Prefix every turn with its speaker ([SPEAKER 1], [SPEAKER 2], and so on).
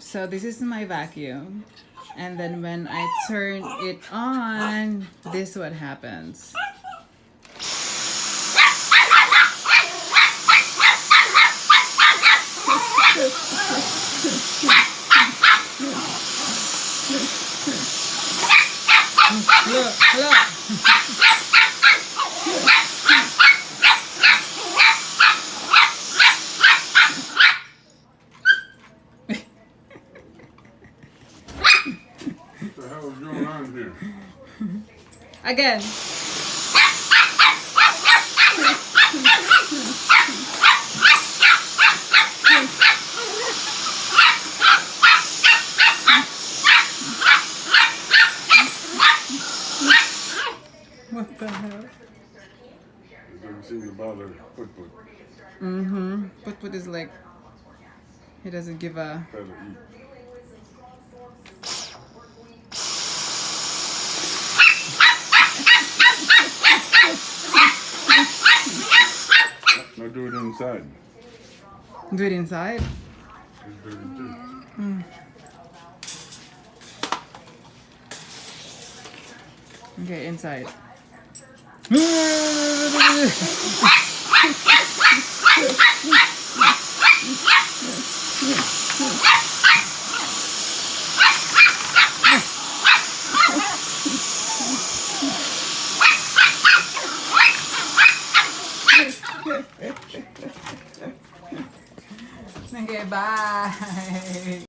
[SPEAKER 1] So this is my vacuum. And then when I turn it on, this is what happens. Look, look.
[SPEAKER 2] What the hell is going on here?
[SPEAKER 1] Again. What the hell?
[SPEAKER 2] It doesn't seem to bother Put.
[SPEAKER 1] Mm-hmm. Put is like, he doesn't give a...
[SPEAKER 2] Try to eat. Now do it inside.
[SPEAKER 1] Do it inside?
[SPEAKER 2] It's dirty too.
[SPEAKER 1] Okay, inside. Okay, bye.